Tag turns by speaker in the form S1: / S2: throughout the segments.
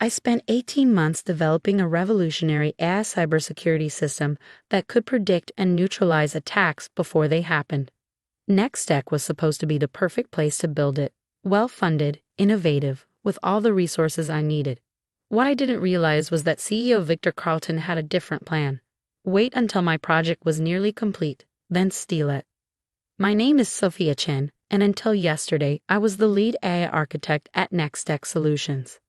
S1: I spent 18 months developing a revolutionary AI cybersecurity system that could predict and neutralize attacks before they happened. NexTech was supposed to be the perfect place to build it, well-funded, innovative, with all the resources I needed. What I didn't realize was that CEO Victor Carlton had a different plan. Wait until my project was nearly complete, then steal it. My name is Sophia Chen, and until yesterday, I was the lead AI architect at NexTech Solutions.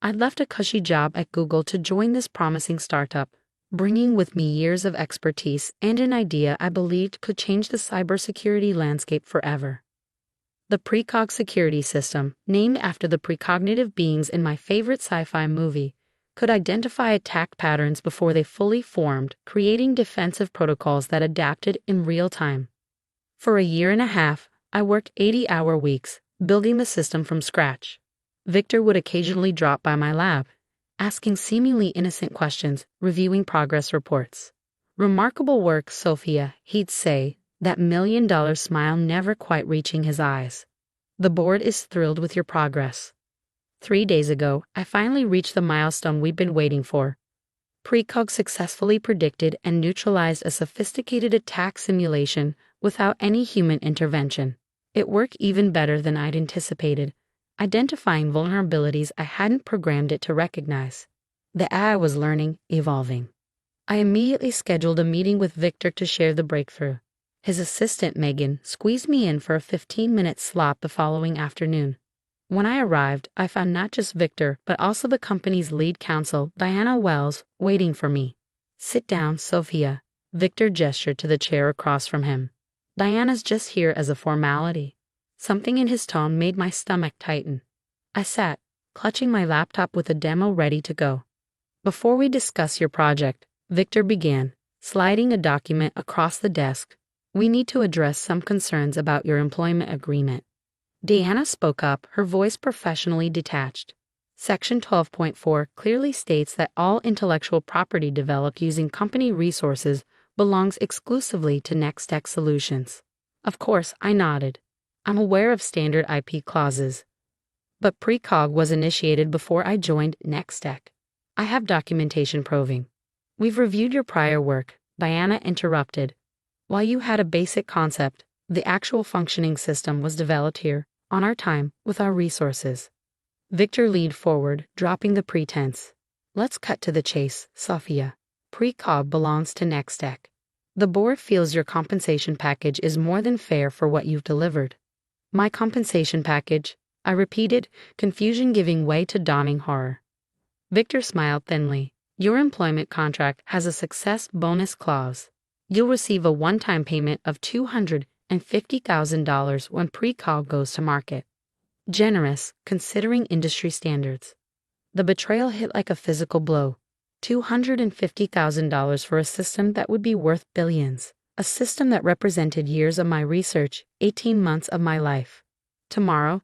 S1: I'd left a cushy job at Google to join this promising startup, bringing with me years of expertise and an idea I believed could change the cybersecurity landscape forever. The PreCog Security System, named after the precognitive beings in my favorite sci-fi movie, could identify attack patterns before they fully formed, creating defensive protocols that adapted in real time. For a year and a half, I worked 80-hour weeks, building the system from scratch. Victor would occasionally drop by my lab, asking seemingly innocent questions, reviewing progress reports. "Remarkable work, Sophia," he'd say, that million-dollar smile never quite reaching his eyes. "The board is thrilled with your progress." 3 days ago, I finally reached the milestone we'd been waiting for. PreCog successfully predicted and neutralized a sophisticated attack simulation without any human intervention. It worked even better than I'd anticipated, identifying vulnerabilities I hadn't programmed it to recognize. The AI was learning, evolving. I immediately scheduled a meeting with Victor to share the breakthrough. His assistant, Megan, squeezed me in for a 15-minute slot the following afternoon. When I arrived, I found not just Victor, but also the company's lead counsel, Diana Wells, waiting for me. "Sit down, Sophia," Victor gestured to the chair across from him. "Diana's just here as a formality." Something in his tone made my stomach tighten. I sat, clutching my laptop with a demo ready to go. "Before we discuss your project," Victor began, sliding a document across the desk, "we need to address some concerns about your employment agreement." Diana spoke up, her voice professionally detached. "Section 12.4 clearly states that all intellectual property developed using company resources belongs exclusively to NexTech Solutions." Of course, I nodded. I'm aware of standard IP clauses. But PreCog was initiated before I joined NexTech. I have documentation proving. "We've reviewed your prior work," Diana interrupted. "While you had a basic concept, the actual functioning system was developed here, on our time, with our resources." Victor leaned forward, dropping the pretense. "Let's cut to the chase, Sophia. PreCog belongs to NexTech. The board feels your compensation package is more than fair for what you've delivered." "My compensation package," I repeated, confusion giving way to dawning horror. Victor smiled thinly. "Your employment contract has a success bonus clause. You'll receive a one-time payment of $250,000 when PreCog goes to market. Generous, considering industry standards." The betrayal hit like a physical blow. $250,000 for a system that would be worth billions. A system that represented years of my research, 18 months of my life. "Tomorrow,"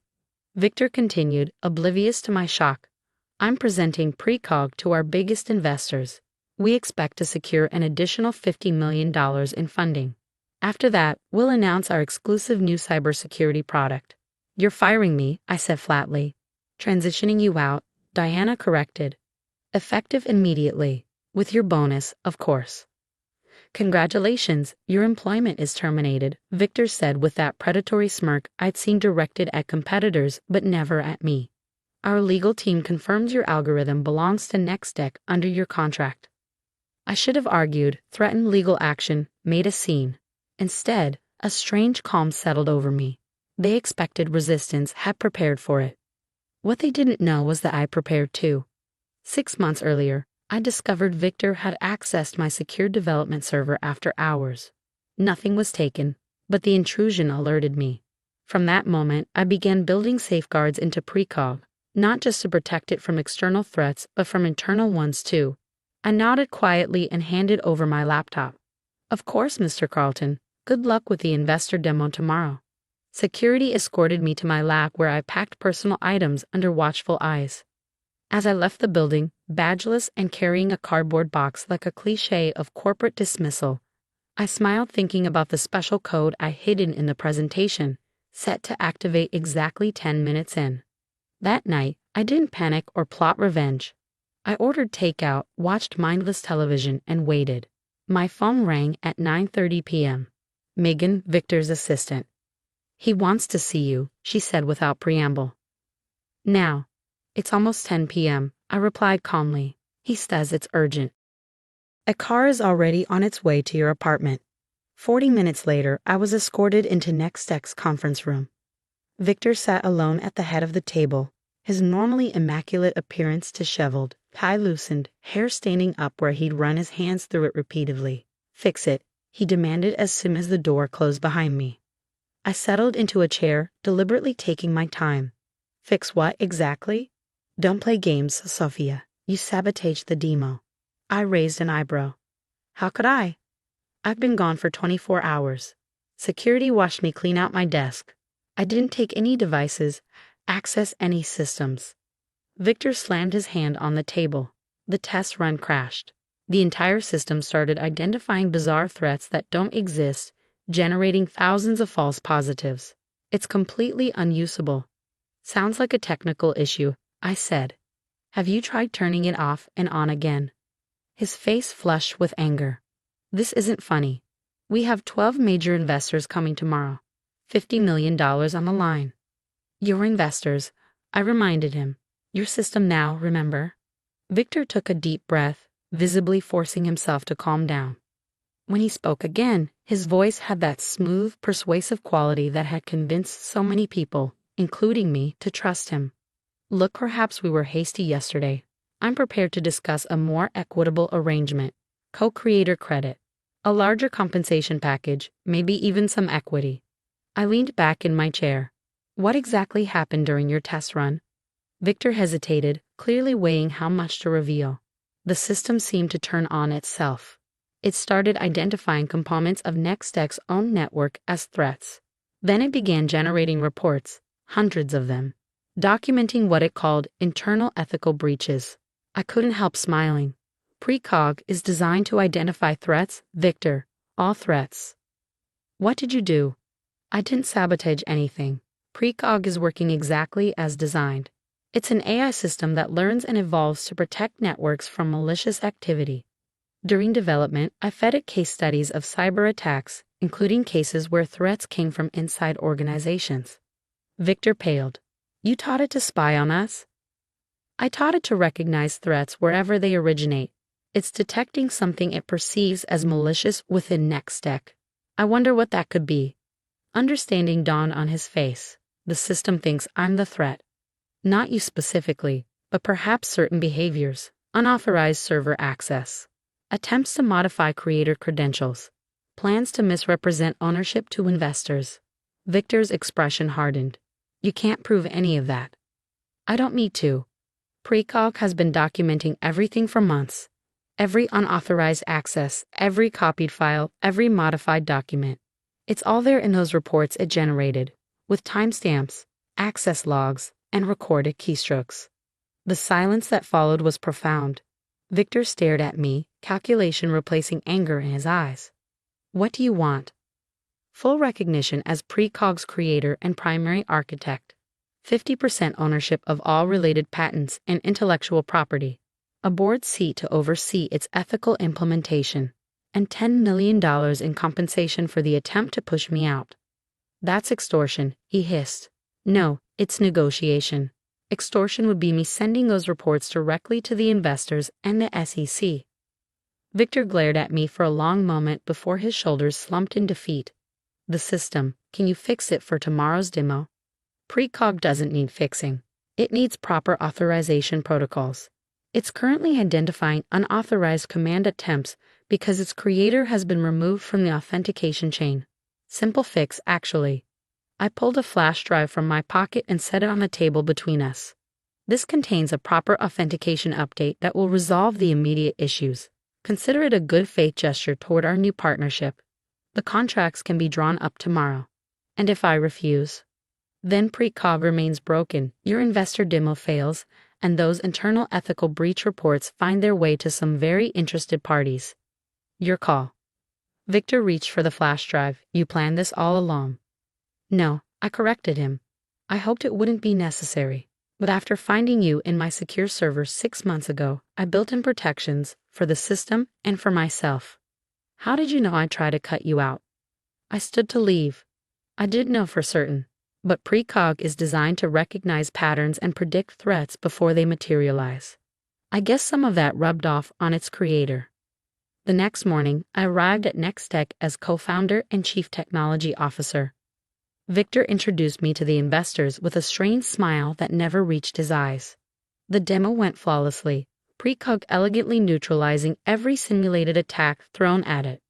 S1: Victor continued, oblivious to my shock, "I'm presenting PreCog to our biggest investors. We expect to secure an additional $50 million in funding. After that, we'll announce our exclusive new cybersecurity product." "You're firing me," I said flatly. "Transitioning you out," Diana corrected. "Effective immediately. With your bonus, of course." "Congratulations, your employment is terminated," Victor said with that predatory smirk I'd seen directed at competitors but never at me. "Our legal team confirms your algorithm belongs to NexTech under your contract." I should have argued, threatened legal action, made a scene. Instead, a strange calm settled over me. They expected resistance, had prepared for it. What they didn't know was that I prepared too. 6 months earlier, I discovered Victor had accessed my secure development server after hours. Nothing was taken, but the intrusion alerted me. From that moment, I began building safeguards into PreCog, not just to protect it from external threats, but from internal ones too. I nodded quietly and handed over my laptop. "Of course, Mr. Carlton. Good luck with the investor demo tomorrow." Security escorted me to my lab where I packed personal items under watchful eyes. As I left the building, badgeless and carrying a cardboard box like a cliché of corporate dismissal, I smiled thinking about the special code I hidden in the presentation, set to activate exactly 10 minutes in. That night, I didn't panic or plot revenge. I ordered takeout, watched mindless television, and waited. My phone rang at 9:30 p.m. Megan, Victor's assistant. "He wants to see you," she said without preamble. "Now." "It's almost 10 p.m., I replied calmly. "He says it's urgent." "A car is already on its way to your apartment." 40 minutes later, I was escorted into NexTech's conference room. Victor sat alone at the head of the table, his normally immaculate appearance disheveled, tie loosened, hair standing up where he'd run his hands through it repeatedly. "Fix it," he demanded as soon as the door closed behind me. I settled into a chair, deliberately taking my time. "Fix what exactly?" "Don't play games, Sophia. You sabotaged the demo." I raised an eyebrow. "How could I?" "I've been gone for 24 hours. Security watched me clean out my desk. I didn't take any devices, access any systems." Victor slammed his hand on the table. The test run crashed. The entire system started identifying bizarre threats that don't exist, generating thousands of false positives. "It's completely unusable." "Sounds like a technical issue," I said. "Have you tried turning it off and on again?" His face flushed with anger. "This isn't funny. We have 12 major investors coming tomorrow. $50 million on the line." "Your investors," I reminded him. "Your system now, remember?" Victor took a deep breath, visibly forcing himself to calm down. When he spoke again, his voice had that smooth, persuasive quality that had convinced so many people, including me, to trust him. "Look, perhaps we were hasty yesterday. I'm prepared to discuss a more equitable arrangement, co-creator credit, a larger compensation package, maybe even some equity." I leaned back in my chair. "What exactly happened during your test run?" Victor hesitated, clearly weighing how much to reveal. The system seemed to turn on itself. It started identifying components of NexTech's own network as threats. Then it began generating reports, hundreds of them, documenting what it called internal ethical breaches. I couldn't help smiling. PreCog is designed to identify threats, Victor, all threats. "What did you do?" "I didn't sabotage anything. PreCog is working exactly as designed. It's an AI system that learns and evolves to protect networks from malicious activity. During development, I fed it case studies of cyber attacks, including cases where threats came from inside organizations." Victor paled. "You taught it to spy on us?" "I taught it to recognize threats wherever they originate. It's detecting something it perceives as malicious within NexTech. I wonder what that could be." Understanding dawned on his face. "The system thinks I'm the threat. Not you specifically, but perhaps certain behaviors, unauthorized server access, attempts to modify creator credentials, plans to misrepresent ownership to investors." Victor's expression hardened. "You can't prove any of that." "I don't need to. PreCog has been documenting everything for months. Every unauthorized access, every copied file, every modified document. It's all there in those reports it generated, with timestamps, access logs, and recorded keystrokes." The silence that followed was profound. Victor stared at me, calculation replacing anger in his eyes. "What do you want?" "Full recognition as PreCog's creator and primary architect. 50% ownership of all related patents and intellectual property. A board seat to oversee its ethical implementation. And $10 million in compensation for the attempt to push me out." "That's extortion," he hissed. "No, it's negotiation. Extortion would be me sending those reports directly to the investors and the SEC." Victor glared at me for a long moment before his shoulders slumped in defeat. "The system, can you fix it for tomorrow's demo?" PreCog doesn't need fixing. It needs proper authorization protocols. It's currently identifying unauthorized command attempts because its creator has been removed from the authentication chain. Simple fix, actually. I pulled a flash drive from my pocket and set it on the table between us. "This contains a proper authentication update that will resolve the immediate issues. Consider it a good faith gesture toward our new partnership. The contracts can be drawn up tomorrow." "And if I refuse?" "Then PreCog remains broken, your investor demo fails, and those internal ethical breach reports find their way to some very interested parties. Your call." Victor reached for the flash drive. "You planned this all along." "No," I corrected him. "I hoped it wouldn't be necessary. But after finding you in my secure server 6 months ago, I built in protections for the system and for myself. How did you know I'd try to cut you out? I stood to leave. I did know for certain. But PreCog is designed to recognize patterns and predict threats before they materialize. I guess some of that rubbed off on its creator. The next morning, I arrived at NexTech as co-founder and chief technology officer. Victor introduced me to the investors with a strange smile that never reached his eyes. The demo went flawlessly, PreCog elegantly neutralizing every simulated attack thrown at it.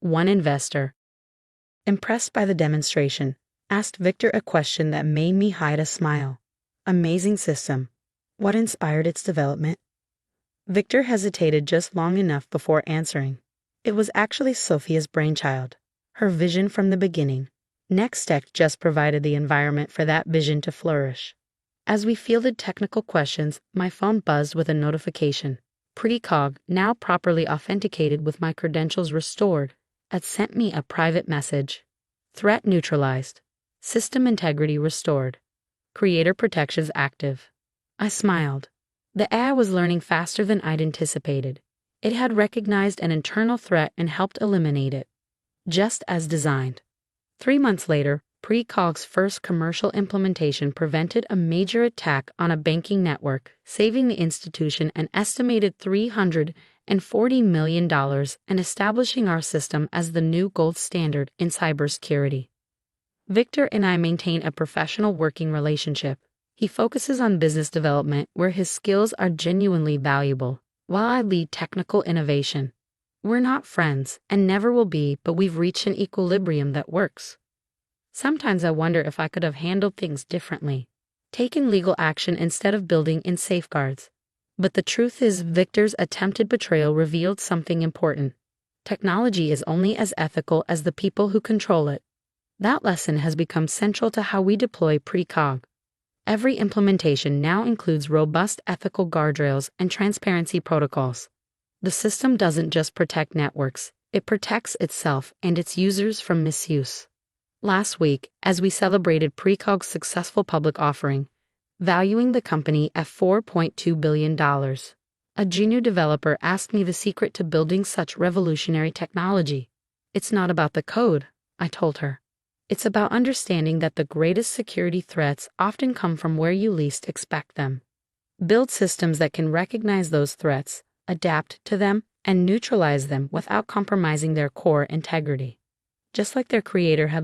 S1: One investor, impressed by the demonstration, asked Victor a question that made me hide a smile. Amazing system. What inspired its development? Victor hesitated just long enough before answering. It was actually Sophia's brainchild, her vision from the beginning. NexTech just provided the environment for that vision to flourish. As we fielded technical questions, my phone buzzed with a notification. PreCog, now properly authenticated with my credentials restored, had sent me a private message. Threat neutralized. System integrity restored. Creator protections active. I smiled. The AI was learning faster than I'd anticipated. It had recognized an internal threat and helped eliminate it, just as designed. 3 months later, PreCog's first commercial implementation prevented a major attack on a banking network, saving the institution an estimated $340 million and establishing our system as the new gold standard in cybersecurity. Victor and I maintain a professional working relationship. He focuses on business development where his skills are genuinely valuable, while I lead technical innovation. We're not friends, and never will be, but we've reached an equilibrium that works. Sometimes I wonder if I could have handled things differently, taken legal action instead of building in safeguards. But the truth is, Victor's attempted betrayal revealed something important. Technology is only as ethical as the people who control it. That lesson has become central to how we deploy PreCog. Every implementation now includes robust ethical guardrails and transparency protocols. The system doesn't just protect networks, it protects itself and its users from misuse. Last week, as we celebrated PreCog's successful public offering, valuing the company at $4.2 billion, a junior developer asked me the secret to building such revolutionary technology. It's not about the code, I told her. It's about understanding that the greatest security threats often come from where you least expect them. Build systems that can recognize those threats, adapt to them, and neutralize them without compromising their core integrity. Just like their creator had